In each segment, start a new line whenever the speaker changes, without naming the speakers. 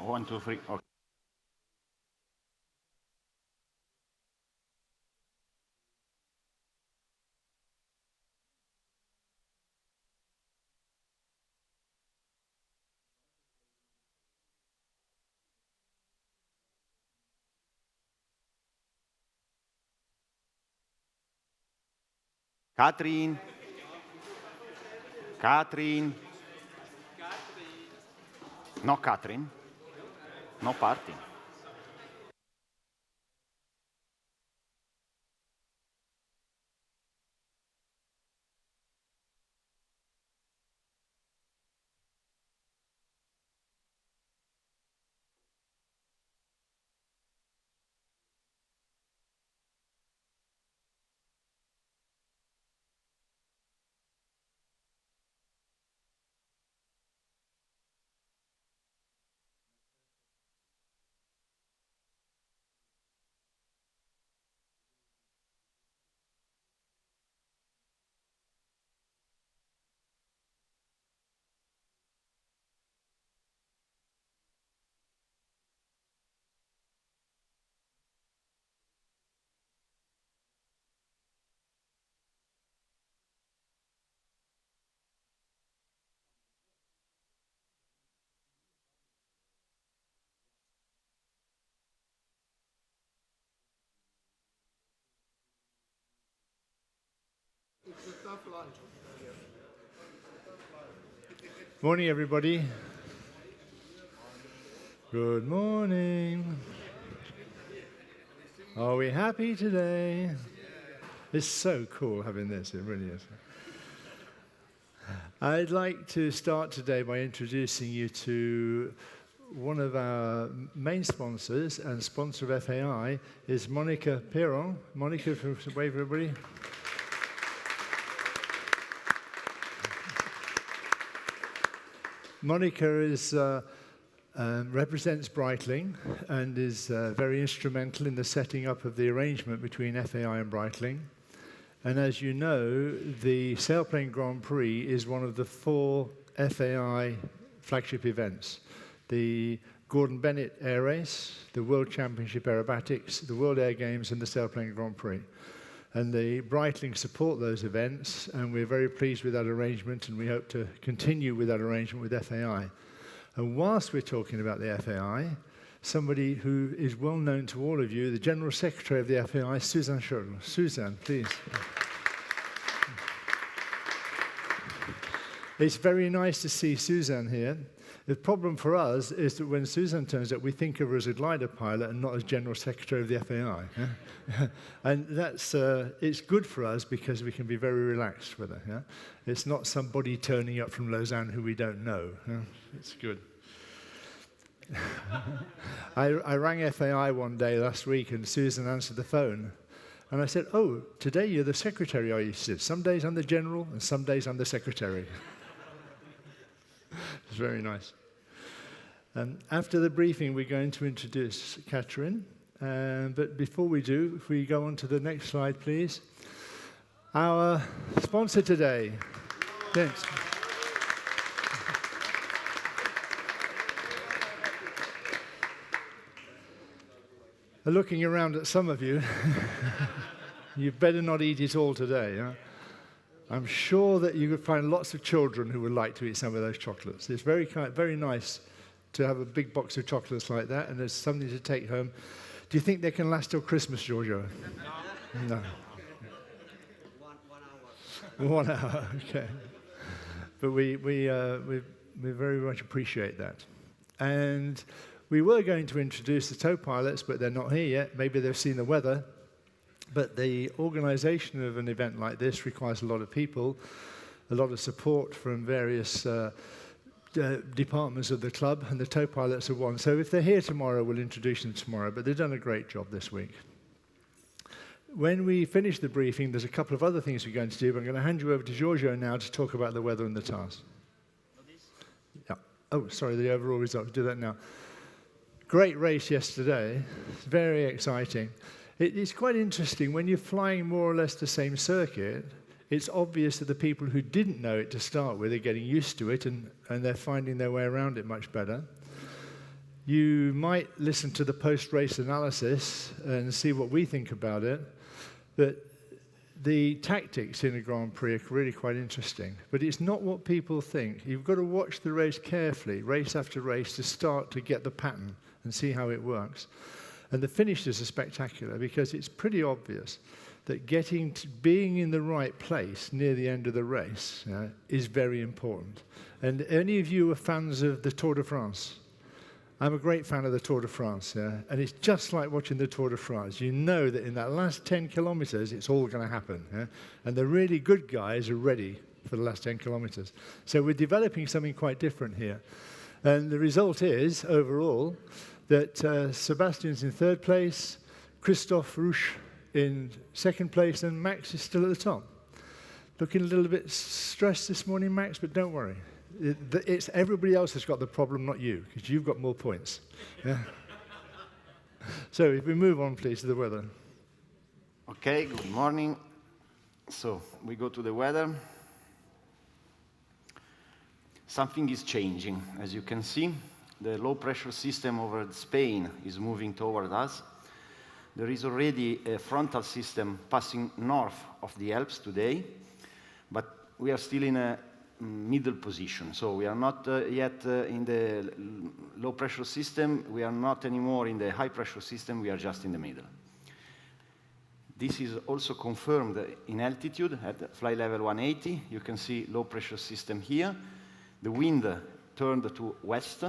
One, two, three. Okay. Catherine. Catherine. No, Catherine. No party.
Morning, everybody. Good morning. Are we happy today? It's so cool having this, it really is. I'd like to start today by introducing you to one of our main sponsors, and sponsor of FAI is Monica Piron. Monica, wave everybody. Monica represents Breitling and is very instrumental in the setting up of the arrangement between FAI and Breitling. And as you know, the Sailplane Grand Prix is one of the 4 FAI flagship events. The Gordon Bennett Air Race, the World Championship Aerobatics, the World Air Games, and the Sailplane Grand Prix. And the Breitling support those events, and we're very pleased with that arrangement, and we hope to continue with that arrangement with FAI. And whilst we're talking about the FAI, somebody who is well known to all of you, the General Secretary of the FAI, Suzanne Schurl. Suzanne, please. It's very nice to see Suzanne here. The problem for us is that when Suzanne turns up, we think of her as a glider pilot and not as General Secretary of the FAI. Yeah? And that's, it's good for us because we can be very relaxed with her. Yeah? It's not somebody turning up from Lausanne who we don't know. Yeah? It's good. I rang FAI one day last week and Susan answered the phone. And I said, oh, today you're the secretary, are you? She said, some days I'm the general and some days I'm the secretary. It's very nice. After the briefing, we're going to introduce Catherine. But before we do, if we go on to the next slide, please. Our sponsor today. Thanks. Looking around at some of you, you better not eat it all today. Yeah? I'm sure that you could find lots of children who would like to eat some of those chocolates. It's very nice to have a big box of chocolates like that, and there's something to take home. Do you think they can last till Christmas, Giorgio? No. 1 hour, okay. But we very much appreciate that. And we were going to introduce the tow pilots, but they're not here yet. Maybe they've seen the weather. But the organization of an event like this requires a lot of people, a lot of support from various departments of the club, and the tow pilots are one. So if they're here tomorrow, we'll introduce them tomorrow, but they've done a great job this week. When we finish the briefing, there's a couple of other things we're going to do, but I'm going to hand you over to Giorgio now to talk about the weather and the task. Yeah. Oh, sorry, the overall results. Do that now. Great race yesterday. It's very exciting. It's quite interesting. When you're flying more or less the same circuit, it's obvious that the people who didn't know it to start with are getting used to it, and they're finding their way around it much better. You might listen to the post-race analysis and see what we think about it, but the tactics in a Grand Prix are really quite interesting. But it's not what people think. You've got to watch the race carefully, race after race, to start to get the pattern and see how it works. And the finishes are spectacular because it's pretty obvious that being in the right place near the end of the race is very important. And any of you are fans of the Tour de France? I'm a great fan of the Tour de France, and it's just like watching the Tour de France. You know that in that last 10 kilometers, it's all going to happen, and the really good guys are ready for the last 10 kilometers. So we're developing something quite different here. And the result is, overall, that Sebastian's in third place, Christophe Rouche in second place, and Max is still at the top. Looking a little bit stressed this morning, Max, but don't worry. It's everybody else has got the problem, not you, because you've got more points. Yeah. So if we move on, please, to the weather.
Okay, good morning. So we go to the weather. Something is changing. As you can see, the low-pressure system over Spain is moving toward us. There is already a frontal system passing north of the Alps today, but we are still in a middle position. So we are not yet in the low-pressure system. We are not anymore in the high-pressure system. We are just in the middle. This is also confirmed in altitude at flight level 180. You can see low-pressure system here. The wind turned to west.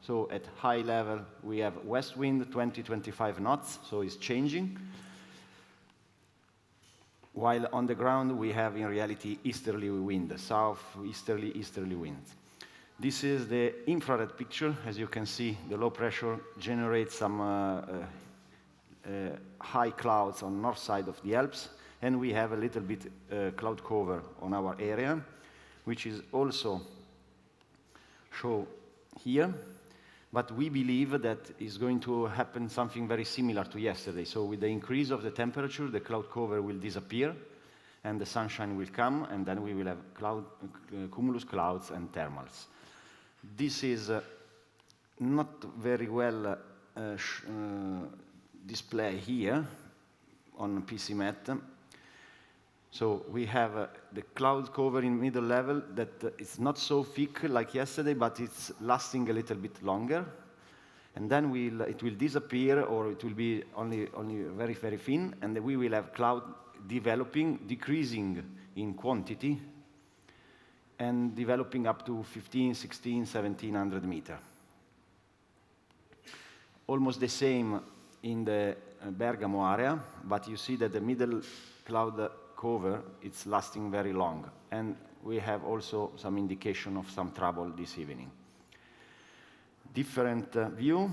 So at high level, we have west wind, 20-25 knots, so it's changing. While on the ground, we have, in reality, easterly wind, south-easterly, easterly wind. This is the infrared picture. As you can see, the low pressure generates some high clouds on the north side of the Alps, and we have a little bit cloud cover on our area, which is also shown here. But we believe that is going to happen something very similar to yesterday. So with the increase of the temperature, the cloud cover will disappear, and the sunshine will come, and then we will have cumulus clouds and thermals. This is not very well displayed here on PCMet. So we have the cloud cover in middle level that it's not so thick like yesterday, but it's lasting a little bit longer. And then it will disappear, or it will be only very, very thin, and we will have cloud developing, decreasing in quantity, and developing up to 15, 16, 1700 meters. Almost the same in the Bergamo area, but you see that the middle cloud cover, it's lasting very long. And we have also some indication of some trouble this evening. Different view.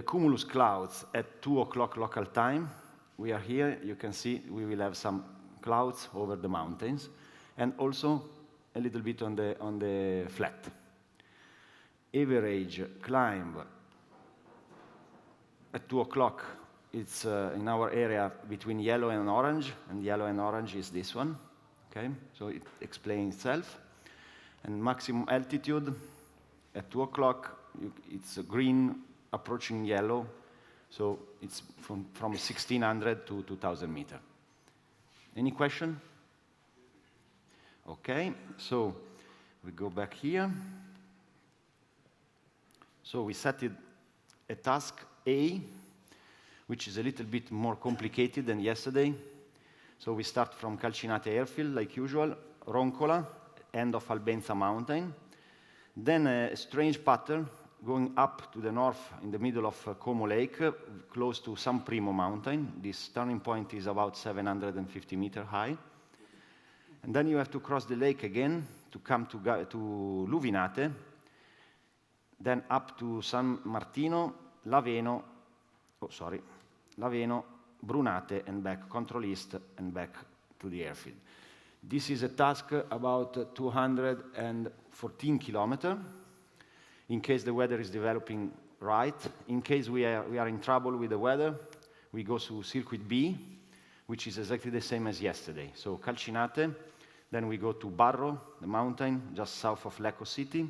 Cumulus clouds at 2 o'clock local time. We are here. You can see we will have some clouds over the mountains, and also a little bit on the flat. Average climb at 2 o'clock, it's in our area between yellow and yellow and orange is this one, okay? So it explains itself. And maximum altitude at 2 o'clock, it's green approaching yellow, so it's from 1,600 to 2,000 meters. Any question? Okay, so we go back here. So we set it a task A, which is a little bit more complicated than yesterday. So we start from Calcinate airfield, like usual, Roncola, end of Albenza mountain. Then a strange pattern going up to the north in the middle of Como Lake, close to San Primo mountain. This turning point is about 750 meters high. And then you have to cross the lake again to come to Luvinate, then up to San Martino, Laveno, Brunate, and back, Control East, and back to the airfield. This is a task about 214 kilometers, in case the weather is developing right. In case we are in trouble with the weather, we go to circuit B, which is exactly the same as yesterday. So Calcinate, Then we go to Barro, the mountain, just south of Lecco city.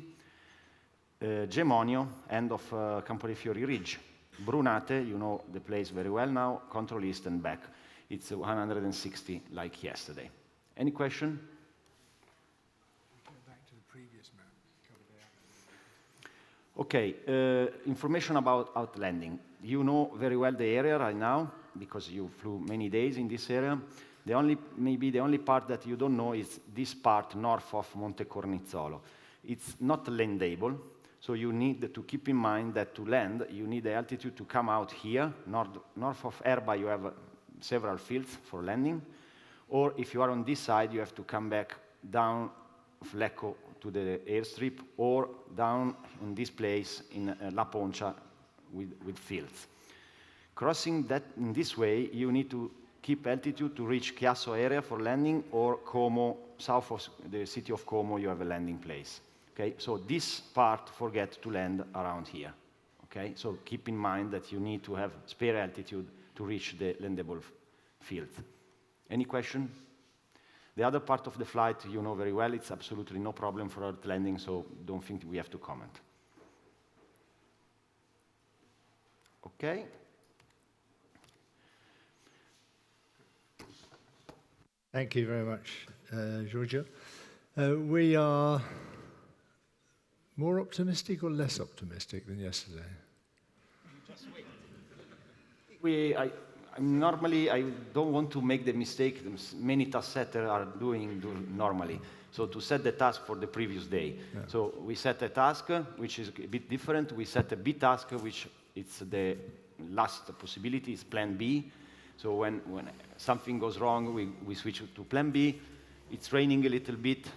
Gemonio, end of Campo dei Fiori Ridge. Brunate, you know the place very well now, Control East and back. It's 160 like yesterday. Any question?
Go back to the previous map.
Okay, information about outlanding. You know very well the area right now, because you flew many days in this area. Maybe the only part that you don't know is this part north of Monte Cornizzolo. It's not landable, so you need to keep in mind that to land, you need the altitude to come out here. North of Erba, you have several fields for landing. Or if you are on this side, you have to come back down of Lecco to the airstrip, or down in this place in La Poncia with fields. Crossing that in this way, you need to keep altitude to reach Chiasso area for landing, or Como, south of the city of Como, you have a landing place. Okay, so this part, forget to land around here. Okay, so keep in mind that you need to have spare altitude to reach the landable field. Any question? The other part of the flight, you know very well, it's absolutely no problem for earth landing, so don't think we have to comment. Okay.
Thank you very much, Giorgio. We are more optimistic or less optimistic than yesterday?
Just wait. Normally, I don't want to make the mistake many task setters are doing normally. So to set the task for the previous day. Yeah. So we set a task which is a bit different. We set a B task, which it's the last possibility, is plan B. So when something goes wrong, we switch to plan B. It's raining a little bit.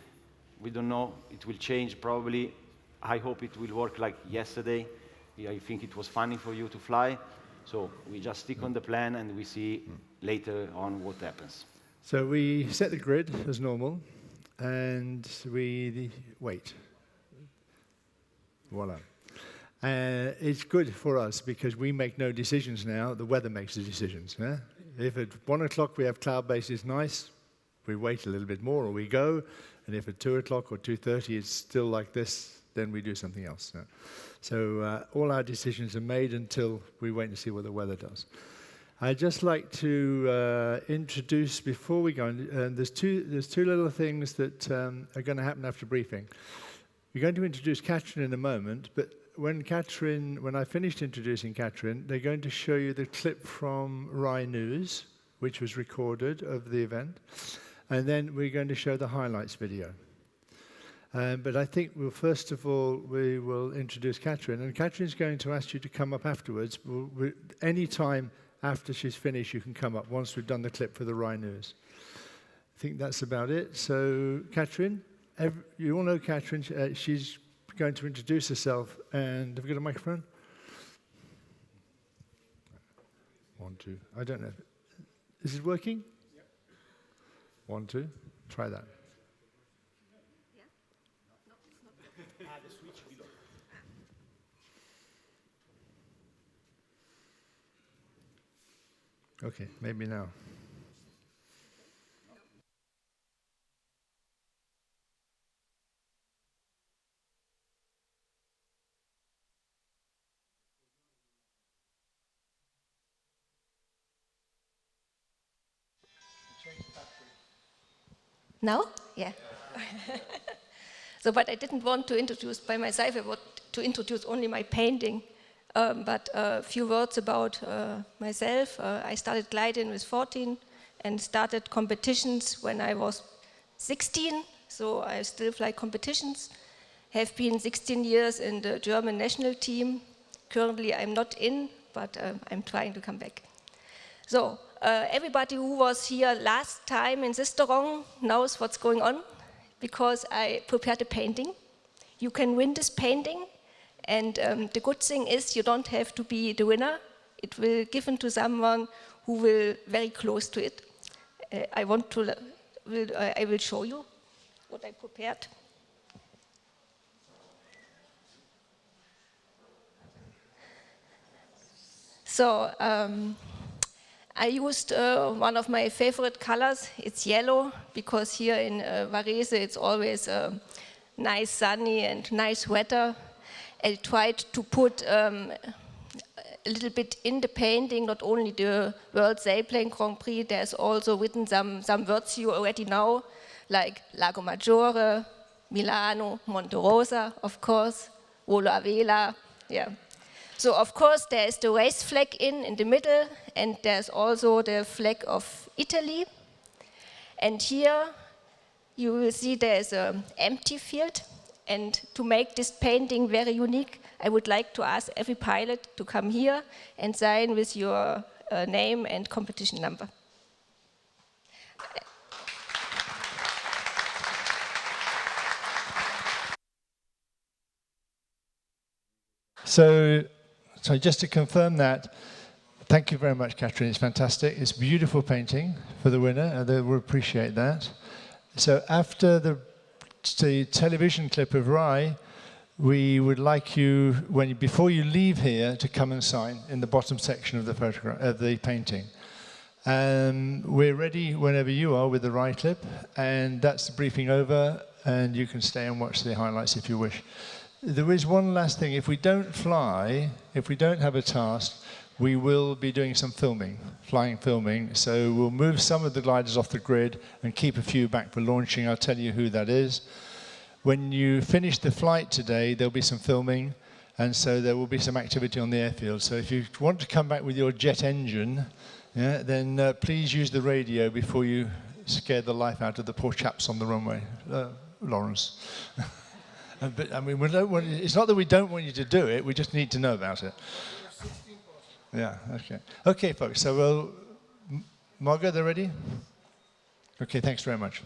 We don't know. It will change probably. I hope it will work like yesterday. I think it was funny for you to fly. So we just stick on the plan and we see later on what happens.
So we set the grid as normal and we wait. Voila. It's good for us because we make no decisions now. The weather makes the decisions. Yeah? If at 1 o'clock we have cloud base, it's nice. We wait a little bit more or we go. And if at 2 o'clock or 2:30 it's still like this, then we do something else. Yeah? So all our decisions are made until we wait and see what the weather does. I'd just like to introduce, before we go, there's two little things that are going to happen after briefing. We're going to introduce Catherine in a moment, but when I finished introducing Catherine, they're going to show you the clip from Rai News, which was recorded of the event, and then we're going to show the highlights video. But I think first of all, we will introduce Catherine, and Catherine's going to ask you to come up afterwards. Any time after she's finished, you can come up once we've done the clip for the Rai News. I think that's about it. So, Catherine, you all know Catherine. She's going to introduce herself, and have we got a microphone? 1, 2. I don't know. Is it working? Yep. 1, 2. Try that. Okay, maybe now.
Now? Yeah. So, but I didn't want to introduce by myself. I want to introduce only my painting. But a few words about myself. I started gliding with 14 and started competitions when I was 16. So I still fly competitions. Have been 16 years in the German national team. Currently I'm not in, but I'm trying to come back. So everybody who was here last time in Sisterong knows what's going on, because I prepared a painting. You can win this painting. And the good thing is you don't have to be the winner. It will be given to someone who will very close to it. I will show you what I prepared. So I used one of my favorite colors. It's yellow, because here in Varese it's always nice sunny and nice weather. I tried to put a little bit in the painting, not only the World Sailplane Grand Prix, there's also written some words you already know, like Lago Maggiore, Milano, Monte Rosa, of course, Volo a Vela, yeah. So of course there's the race flag in the middle, and there's also the flag of Italy. And here you will see there's an empty field. And to make this painting very unique, I would like to ask every pilot to come here and sign with your name and competition number.
So just to confirm that, thank you very much, Catherine. It's fantastic. It's a beautiful painting for the winner, and they will appreciate that. So after the television clip of Rai, we would like you, before you leave here, to come and sign in the bottom section of the photograph of the painting. We're ready whenever you are with the Rai clip, and that's the briefing over, and you can stay and watch the highlights if you wish. There is one last thing. If we don't fly, if we don't have a task, we will be doing some filming, flying filming. So we'll move some of the gliders off the grid and keep a few back for launching. I'll tell you who that is. When you finish the flight today, there'll be some filming, and so there will be some activity on the airfield. So if you want to come back with your jet engine, yeah, then please use the radio before you scare the life out of the poor chaps on the runway. Lawrence. But, I mean, it's not that we don't want you to do it, we just need to know about it. Yeah, okay. Okay, folks, so Margot, they're ready? Okay, thanks very much.